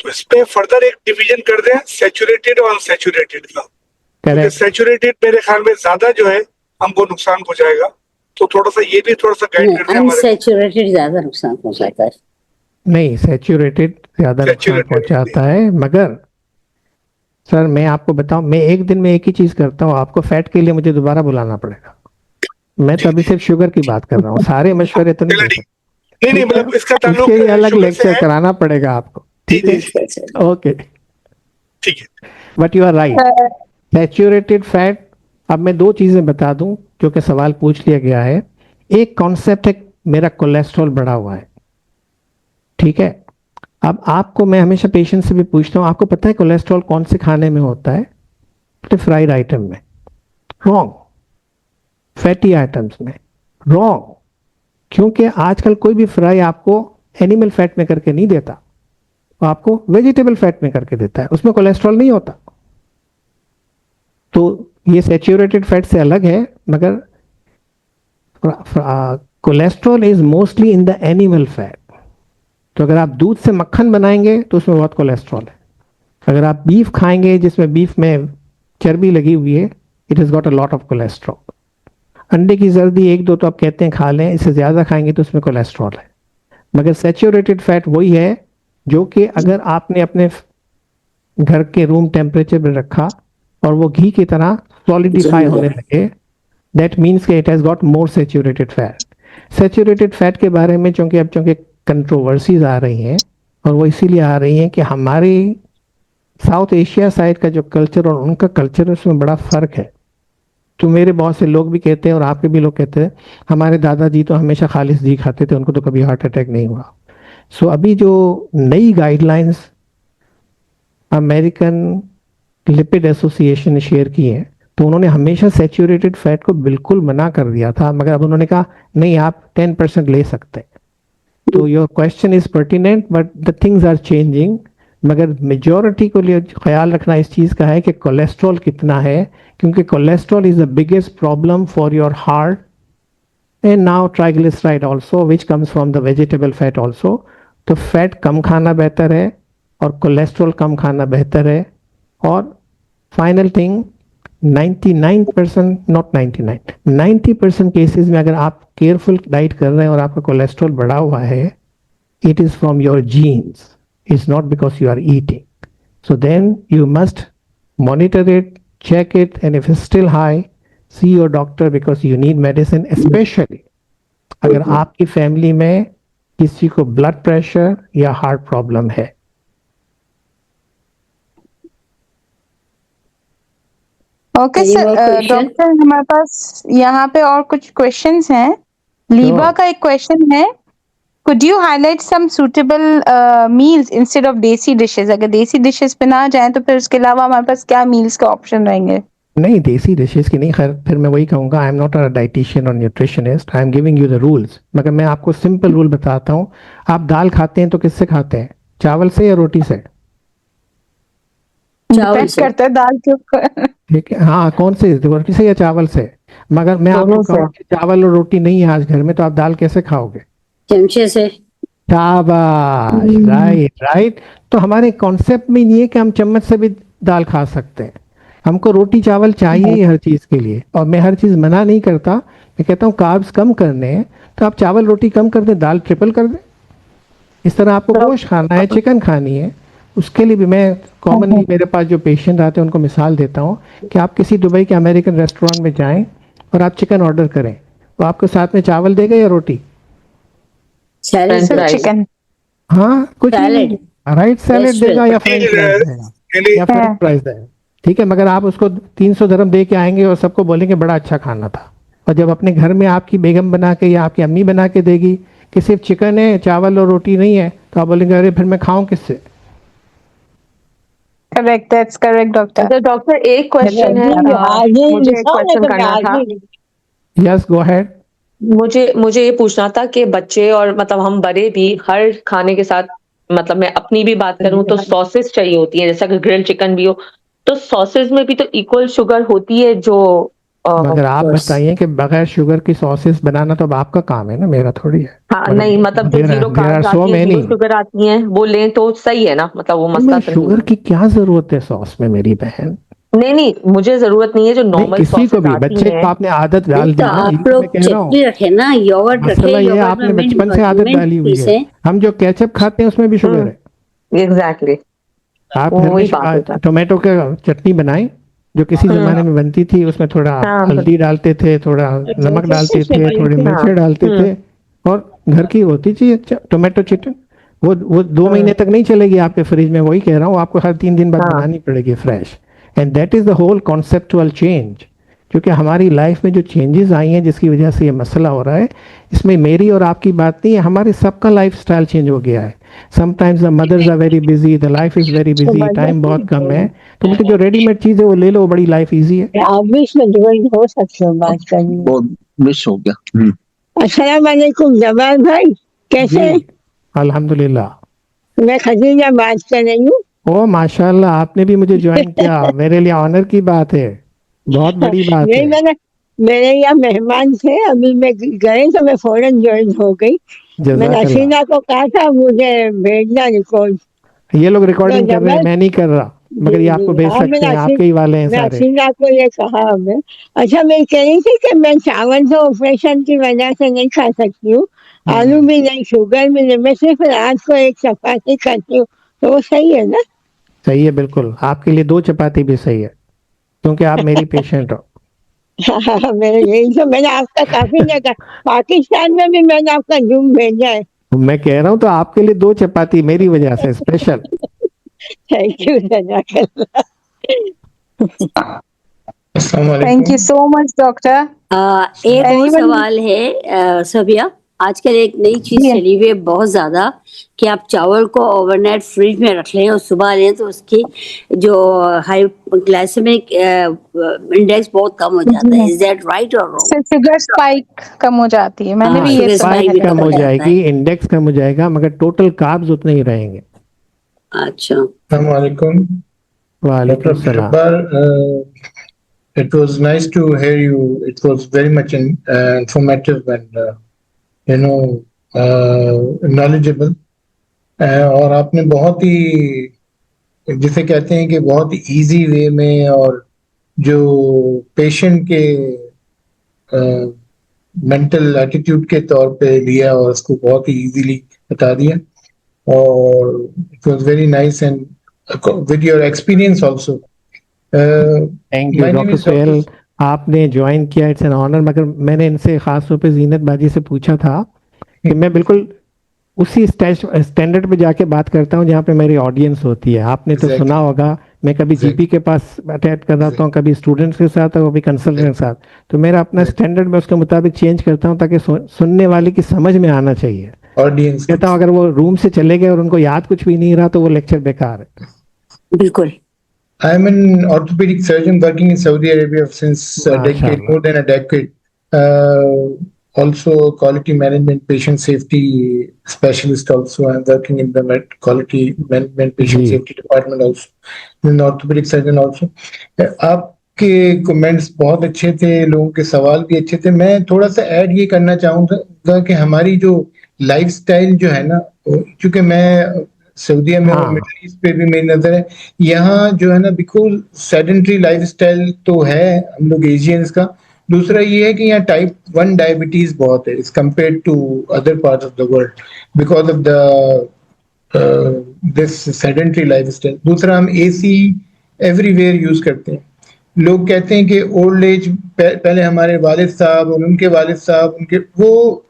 तो इस पे फर्दर एक डिवीजन कर दें सैचुरेटेड और अनसैचुरेटेड का। क्योंकि सैचुरेटेड मेरे ख्याल में ज्यादा जो है हमको नुकसान पहुंचाएगा, तो थोड़ा सा ये भी थोड़ा सा गाइड कर दें। अनसैचुरेटेड ज्यादा नुकसान पहुंचाता है। नहीं, सैचुरेटेड ज्यादा नुकसान पहुंचाता है। मगर सर मैं आपको बताऊं, मैं एक दिन में एक ही चीज करता हूं, आपको फैट के लिए मुझे दोबारा बुलाना पड़ेगा। मैं तो अभी सिर्फ शुगर की बात कर रहा हूँ, सारे मशवरे तो नहीं दे सकते। नहीं मतलब इसका ताल्लुक इसके लिए अलग शुगर से लेक्चर है। कराना पड़ेगा आपको, ठीक है? ओके, ठीक है। But you are right, saturated fat. अब मैं 2 चीजें बता दूं जो कि सवाल पूछ लिया गया है। एक कॉन्सेप्ट है मेरा कोलेस्ट्रॉल बढ़ा हुआ है, ठीक है? अब आपको मैं हमेशा पेशेंट से भी पूछता हूं, आपको पता है कोलेस्ट्रॉल कौन से खाने में होता है? तो फ्राइड आइटम में। रॉन्ग। फैटी आइटम्स में। रॉन्ग। क्योंकि आजकल कोई भी फ्राई आपको एनिमल फैट में करके नहीं देता, वो आपको वेजिटेबल फैट में करके देता है, उसमें कोलेस्ट्रॉल नहीं होता। तो ये सैचुरेटेड फैट से अलग है, मगर cholesterol is mostly in the animal fat. तो अगर आप दूध से मक्खन बनाएंगे तो उसमें बहुत कोलेस्ट्रॉल है। अगर आप बीफ खाएंगे जिसमें बीफ में चर्बी लगी हुई है, it has got a lot of cholesterol. अंडे की जर्दी 1-2 तो आप कहते हैं खा लें, इससे ज़्यादा खाएंगे तो उसमें कोलेस्ट्रॉल है। मगर सैचुरेटेड फैट वही है जो कि अगर आपने अपने घर के रूम टेम्परेचर पर रखा और वो घी की तरह सॉलिडिफाई होने लगे, दैट मीन्स कि it has got more saturated fat. Saturated fat के बारे में चूंकि कंट्रोवर्सीज आ रही हैं, और वो इसीलिए आ रही हैं कि हमारी साउथ एशिया साइड का जो कल्चर और उनका कल्चर, उसमें बड़ा फ़र्क है। तो मेरे बहुत से लोग भी कहते हैं और आपके भी लोग कहते हैं हमारे दादाजी तो हमेशा खालिश घी खाते थे, उनको तो कभी हार्ट अटैक नहीं हुआ। सो अभी जो नई गाइडलाइंस अमेरिकन लिपिड एसोसिएशन ने शेयर की है, तो उन्होंने हमेशा सैचुरेटेड फैट को बिल्कुल मना कर दिया था, मगर अब उन्होंने कहा नहीं आप 10% ले सकते हैं। तो your question is pertinent but the things are changing. मगर मेजॉरिटी को लिए ख्याल रखना इस चीज़ का है कि कोलेस्ट्रॉल कितना है, क्योंकि cholesterol is the biggest problem for your heart and now triglyceride also which comes from the vegetable fat also. तो फैट कम खाना बेहतर है और कोलेस्ट्रॉल कम खाना बेहतर है। और फाइनल थिंग, 99% नॉट 99 90% केसेस में अगर आप केयरफुल डाइट कर रहे हैं और आपका कोलेस्ट्रॉल बढ़ा हुआ है, it is from your genes, it's not because you are eating. So then you must monitor it, check it, and if it's still high, see your doctor because you need medicine, especially अगर आपकी family में किसी को blood pressure या heart problem है। Okay Any sir, more question? Doctor हमारे पास यहाँ पे और कुछ क्वेश्चंस हैं। लीबा का एक क्वेश्चन है, could you highlight some suitable meals instead of desi dishes? अगर देसी डिशेस पे ना जाएं तो फिर उसके अलावा हमारे पास क्या मील्स का ऑप्शन रहेंगे? नहीं, देसी डिशेस की नहीं, खैर फिर मैं वही कहूँगा, I am not a dietitian और nutritionist, I am giving you the rules. मगर मैं आपको सिंपल रूल बताता हूँ। आप दाल खाते हैं तो किससे खाते हैं, चावल से या रोटी से? चावल डिपेंड से। करता है दाल के ऊपर। ठीक है, हाँ, कौन से, रोटी से या चावल से? मगर मैं आपको दोनों से। कहूँ कि चावल और रोटी नहीं है आज घर में, तो आप दाल कैसे खाओगे? चमचे से। शाबाश, राइट राइट। तो हमारे कॉन्सेप्ट में नहीं है कि हम चम्मच से भी दाल खा सकते हैं। हमको रोटी चावल चाहिए ही हर चीज के लिए, और मैं हर चीज मना नहीं करता। मैं कहता हूँ कार्ब्स कम करने हैं तो आप चावल रोटी कम कर दें, दाल ट्रिपल कर दें। इस तरह आपको गोश्त खाना है, चिकन खानी है, उसके लिए भी मैं कॉमनली मेरे पास जो पेशेंट आते हैं उनको मिसाल देता हूँ कि आप किसी दुबई के अमेरिकन रेस्टोरेंट में जाएं और आप चिकन ऑर्डर करें, तो आपको साथ में चावल देगा या रोटी? सैलेड। Sir chicken. हाँ, कुछ सैलेड। नहीं, राइट, सैलेड Yes, देगा या sir. फ्रेंच फ्राइज देगा यानी या फ्रेंच फ्राइज देगा। ठीक है, मगर आप उसको 300 dirham दे के आएंगे और सबको बोलेंगे बड़ा अच्छा खाना था, और जब अपने घर में आपकी बेगम बना के या आपकी अम्मी बना के देगी कि सिर्फ चिकन है, चावल और रोटी नहीं है, तो आप बोलेंगे अरे फिर मैं खाऊं किससे? Correct, that's correct doctor. तो डॉक्टर एक क्वेश्चन है, मुझे एक क्वेश्चन करना था। Yes, go ahead. मुझे ये पूछना था कि बच्चे और मतलब हम बड़े भी हर खाने के साथ, मतलब मैं अपनी भी बात करूं तो सॉसेस चाहिए होती है, जैसा कि ग्रिल चिकन भी हो तो सॉसेस में भी तो इक्वल शुगर होती है जो मगर आप बताइए कि बगैर शुगर की सॉसेस बनाना तो अब आपका काम है ना, मेरा थोड़ी है। हाँ नहीं, मतलब जो जीरो कार्ब्स आती है, जीरो शुगर आती है, वो लें तो सही है ना, मतलब वो मसला तो नहीं शुगर है। की क्या जरूरत है सॉस में मेरी बहन? नहीं, मुझे जरूरत नहीं है, जो नहीं, नॉर्मल किसी को सॉसेस भी, आती बच्चे हैं। को आपने आदत डाल दी तो ना, आप ये तो मैं लोग कह रहा हूँ। चटनी रखे ना, योगर्ट रखे, मसला ये योगर्ट आपने में बचपन से आदत मिंट डाली हुई है। पीसें। हम जो केचप खाते हैं उसमें भी शुगर है। एग्जैक्टली, आप घर वही बात होता में है। टोमेटो का चटनी बनाएं जो किसी जमाने में बनती थी, उसमें थोड़ा हाँ, हल्दी डालते थे, थोड़ा नमक डालते थे, थोड़ी मिर्ची डालते थे, और घर की होती थी टोमेटो चटनी। वो 2 महीने तक नहीं चलेगी आपके फ्रिज में, वही कह रहा हूँ, आपको हर 3 दिन बाद हाँ। बनानी पड़ेगी fresh. And that is the whole conceptual change, क्योंकि हमारी लाइफ में जो चेंजेस आई हैं जिसकी वजह से ये मसला हो रहा है, इसमें मेरी और आपकी बात नहीं है, हमारे सबका लाइफ स्टाइल चेंज हो गया है। Sometimes the mothers are very busy, the life is very busy, time बहुत कम है, तो मुझे जो रेडीमेड चीज है वो ले लो, वो बड़ी लाइफ इजी है। आप भी इसमें ज्वाइन हो सकते हो बात करनी। बहुत मिस हो गया। अस्सलाम वालेकुम जवान भाई, कैसे? जी, अल्हम्दुलिल्लाह। मैं खदीजा बात कर रही हूँ। ओ माशाल्लाह, आपने भी मुझे ज्वाइन किया, मेरे लिए ऑनर की बात है, बहुत बड़ी बात नहीं, है। मेरे यहाँ मेहमान थे, अभी मैं गए तो मैं फौरन ज्वाइन हो गई। मैंने जज़ाकल्लाह। हसीना को कहा था मुझे भेजना रिकॉर्ड। ये लोग रिकॉर्डिंग तो कर रहे हैं, जब मैं नहीं कर रहा, मगर ये आपको भेज हाँ, सकते हैं, आपके ही वाले हैं मैं सारे। हसीना को ये कहा हमें। अच्छा, मैं कह रही थी कि मैं चावल तो ऑपरेशन की वजह से नहीं खा सकती हूँ, आलू भी नहीं, शुगर भी नहीं, मैं सिर्फ रात को एक चपाती खाती हूँ, तो वो सही है ना? सही है, बिल्कुल आपके लिए 2 चपाती भी सही है, क्योंकि आप मेरी पेशेंट हो। हाँ, मेरे यही तो मैंने आपका काफी देखा, पाकिस्तान में भी मैंने आपका जूम भेजा है। मैं कह रहा हूँ तो आपके लिए 2 चपाती मेरी वजह से स्पेशल। थैंक यू, जज़ाकल्लाह। अस्सलाम वालेकुम। Thank you so much, doctor. एक और Anyone- सवाल है सबिया, आजकल एक नई चीज जी। चली हुई है बहुत ज्यादा कि आप चावल को ओवरनाइट फ्रिज में रख लें और सुबह लें तो उसकी जो हाई ग्लाइसेमिक इंडेक्स बहुत कम हो जाता है। इज दैट राइट और रॉन्ग? से शुगर स्पाइक कम हो जाती है, मैंने हाँ, भी ये sugar सुना spike है। भी कम हो जाता है। जाएगी, इंडेक्स कम हो जाएगा, मगर टोटल कार्ब्स उतने ही रहेंगे। अच्छा, अस्सलाम वालेकुम। वालेकुम Dr. सलाम। Jabbar, it was nice to hear you. It was very much informative and you know knowledgeable. और आपने बहुत ही जिसे कहते हैं कि बहुत ही इजी वे में और जो पेशेंट के मेंटल एटीट्यूड के तौर पे लिया और उसको बहुत ही इजीली बता दिया और it was very nice and with your experience also. Thank you doctor Sohail, आपने ज्वाइन किया, इट्स एन ऑनर। मगर मैंने इनसे खास तौर पे जीनत बाजी से पूछा था कि मैं बिल्कुल उसी स्टैंडर्ड पे जाके बात करता हूँ जहाँ पे मेरी ऑडियंस होती है। आपने तो Exactly. सुना होगा, मैं कभी जीपी के पास अटैच कर रहा हूँ, कभी स्टूडेंट्स के साथ और कभी कंसल्टेंट के साथ। तो मेरा अपना स्टैंडर्ड मैं उसके मुताबिक चेंज करता हूँ ताकि सुनने वाले की समझ में आना चाहिए। ऑडियंस कहता हूँ अगर वो रूम से चले गए और उनको याद कुछ भी नहीं रहा तो वो लेक्चर बेकार है। बिल्कुल। I am an orthopedic surgeon working in Saudi Arabia since a decade, MashaAllah. more than a decade. Also, quality management, patient safety specialist. Also, I'm working in the quality management, patient जी। safety department. Also, an orthopedic surgeon. Also, आपके comments बहुत अच्छे थे, लोगों के सवाल भी अच्छे थे। मैं थोड़ा सा ऐड ये करना चाहूँगा कि हमारी जो लाइफस्टाइल जो है ना, क्योंकि मैं सऊदीया में और हाँ। मिडिल ईस्ट पे भी मेरी नजर है, यहाँ जो है ना बिल्कुल सेडेंट्री लाइफस्टाइल तो है हम लोग एशियंस का। दूसरा ये है कि यहाँ टाइप 1 डायबिटीज बहुत है is compare to other part of the world because of the this sedentary lifestyle. दूसरा, हम एसी एवरीवेयर यूज करते हैं। लोग कहते हैं कि ओल्ड एज पहले हमारे वालिद साहब और उनके वालिद साहब उनके वो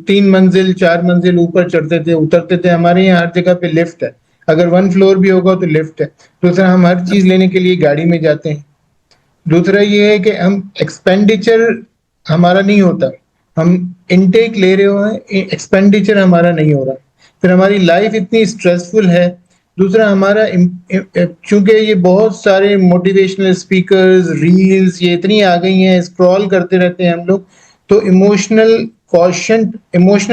3 मंजिल 4 मंजिल ऊपर चढ़ते थे उतरते थे। हमारे यहाँ हर जगह पे लिफ्ट है, अगर 1 फ्लोर भी होगा तो लिफ्ट है। दूसरा, हम हर चीज लेने के लिए गाड़ी में जाते हैं। दूसरा ये है कि हम एक्सपेंडिचर हमारा नहीं होता, हम इनटेक ले रहे हो एक्सपेंडिचर हमारा नहीं हो रहा। फिर हमारी लाइफ इतनी स्ट्रेसफुल है। दूसरा, हमारा चूंकि ये बहुत सारे मोटिवेशनल स्पीकर्स रील्स ये इतनी आ गई हैं, स्क्रॉल करते रहते हैं हम लोग, तो इमोशनल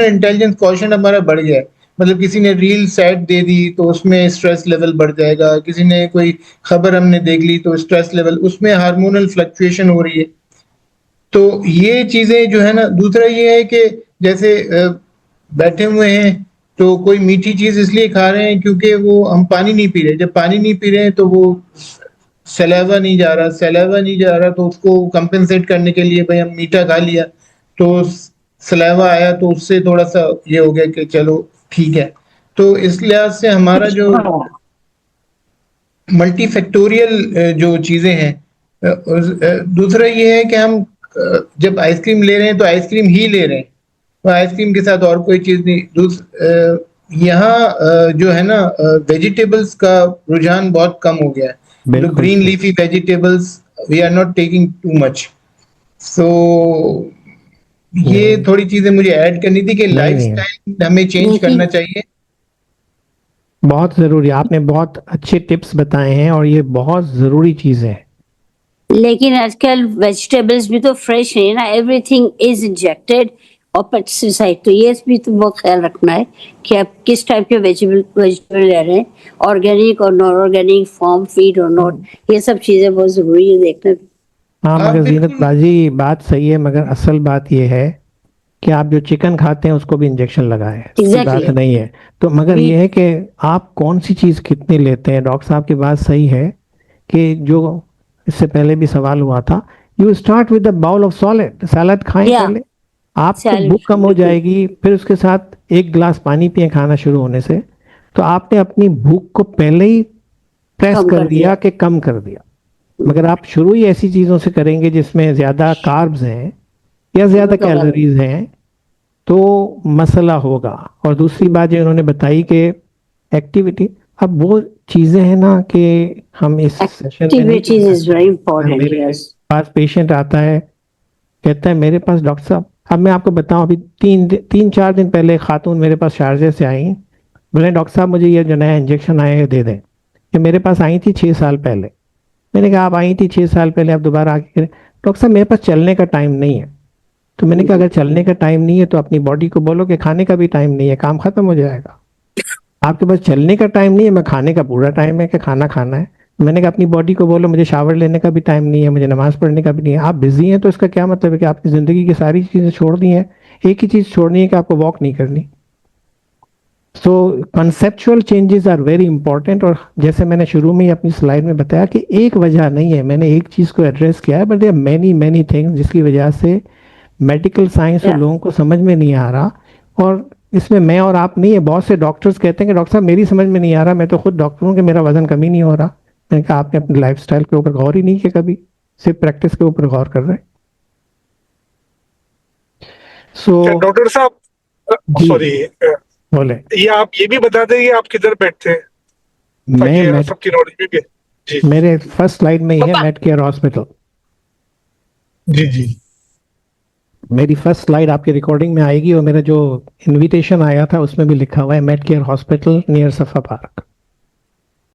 इंटेलिजेंस क्वेश्चन हमारा बढ़ गया है। मतलब किसी ने रील सैड दे दी तो उसमें स्ट्रेस लेवल बढ़ जाएगा, किसी ने कोई खबर हमने देख ली तो स्ट्रेस लेवल, उसमें हार्मोनल फ्लक्चुएशन हो रही है। तो ये चीजें जो है ना। दूसरा ये है कि जैसे बैठे हुए हैं तो कोई मीठी चीज इसलिए खा रहे हैं क्योंकि वो हम पानी नहीं पी रहे। जब पानी नहीं पी रहे हैं तो वो सैलावा नहीं जा रहा तो उसको कंपेंसेट करने के लिए भाई हम मीठा खा लिया तो सलाइवा आया तो उससे थोड़ा सा ये हो गया कि चलो ठीक है। तो इस लिहाज से हमारा जो मल्टीफैक्टोरियल जो चीजें हैं। दूसरा ये है कि हम जब आइसक्रीम ले रहे हैं तो आइसक्रीम ही ले रहे हैं, तो आइसक्रीम के साथ और कोई चीज नहीं। यहाँ जो है ना वेजिटेबल्स का रुझान बहुत कम हो गया है। बिल्कुल ग्रीन सही। Leafy vegetables we are not taking too much. So ये थोड़ी चीजें मुझे ऐड करनी थी कि नहीं, लाइफस्टाइल हमें चेंज लेकिन- करना चाहिए। बहुत जरूरी, आपने बहुत अच्छे टिप्स बताए हैं और ये बहुत जरूरी चीज है। लेकिन आजकल वेजिटेबल्स भी तो फ्रेश है ना, एवरीथिंग इज इंजेक्टेड और पेस्टिसाइड, तो ये भी तो बहुत ख्याल रखना है कि आप किस टाइप के वेजिटेबल ले रहे हैं, ऑर्गेनिक और नॉन ऑर्गेनिक, फार्म फीड और नॉट, ये सब चीजें बहुत जरूरी है देखना। हाँ, आप मगर बिल्कुल- जीनत बाजी बात सही है, मगर असल बात ये है कि आप जो चिकन खाते हैं उसको भी इंजेक्शन लगाए हैं। Exactly. बात नहीं है तो, मगर ये है कि आप कौन सी चीज कितनी लेते हैं। डॉक्टर साहब की बात सही है कि जो इससे पहले भी सवाल हुआ था, you start with the bowl of solid, salad खाएं Yeah. पहले, आपको Salad, भूख कम हो बिल्कुल। जाएगी। फिर उसके साथ 1 गिलास पानी पिए खाना शुरू होने से, तो आपने अपनी भूख को पहले ही प्रेस कम कर कर दिया दिया। कि कम कर दिया। मगर आप शुरू ही ऐसी चीजों से करेंगे जिसमें ज्यादा कार्ब्स हैं या ज्यादा तो गलत। कैलोरीज हैं तो मसला होगा। और दूसरी बात जो उन्होंने बताई कि एक्टिविटी, अब वो चीजें हैं ना कि हम इस सेशन में नहीं Activities is very important. मेरे Yes. पास पेशेंट आता है, कहता है मेरे पास डॉक्टर साहब, अब मैं आपको बताऊं, अभी 3-4 दिन पहले एक खातून मेरे पास शारजे से आई, बोले डॉक्टर साहब मुझे ये जो नया इंजेक्शन आया है दे दें। ये मेरे पास आई थी 6 साल पहले। मैंने कहा आप आई थी 6 साल पहले, आप दोबारा आके, डॉक्टर साहब मेरे पास चलने का टाइम नहीं है। तो मैंने कहा अगर चलने का टाइम नहीं है तो अपनी बॉडी को बोलो कि खाने का भी टाइम नहीं है, काम खत्म हो जाएगा। आपके पास चलने का टाइम नहीं है, मैं खाने का पूरा टाइम है कि खाना खाना है। मैंने कहा अपनी बॉडी को बोलो मुझे शावर लेने का भी टाइम नहीं है, मुझे नमाज पढ़ने का भी नहीं है। आप बिजी हैं तो इसका क्या मतलब है कि आपकी जिंदगी की सारी चीजें छोड़ दी हैं, एक ही चीज छोड़नी है कि आपको वॉक नहीं करनी। So conceptual changes are very important. और जैसे मैंने शुरू में ही अपनी स्लाइड में बताया कि एक वजह नहीं है, मैंने एक चीज को एड्रेस किया है, but there many many things जिसकी वजह से मेडिकल साइंस और लोगों को समझ में नहीं आ रहा। और इसमें मैं और आप नहीं है, बहुत से डॉक्टर्स कहते हैं कि डॉक्टर साहब मेरी समझ में नहीं आ रहा, मैं तो खुद डॉक्टर हूँ कि मेरा वजन कम ही नहीं हो रहा। मैंने कहा आपने अपनी लाइफस्टाइल के ऊपर गौर ही नहीं किया, कभी सिर्फ प्रैक्टिस के ऊपर गौर कर रहे हैं। सो डॉक्टर साहब, जी। सॉरी, बोले ये आप ये भी बता दें कि आप किधर बैठते हैं ताकि मैं सबकी नॉलेज भी जी मेरे फर्स्ट स्लाइड में ही है मेड केयर हॉस्पिटल। जी जी मेरी फर्स्ट स्लाइड आपकी रिकॉर्डिंग में आएगी और मेरा जो इनविटेशन आया था उसमें भी लिखा हुआ है मेड केयर हॉस्पिटल नियर सफा पार्क।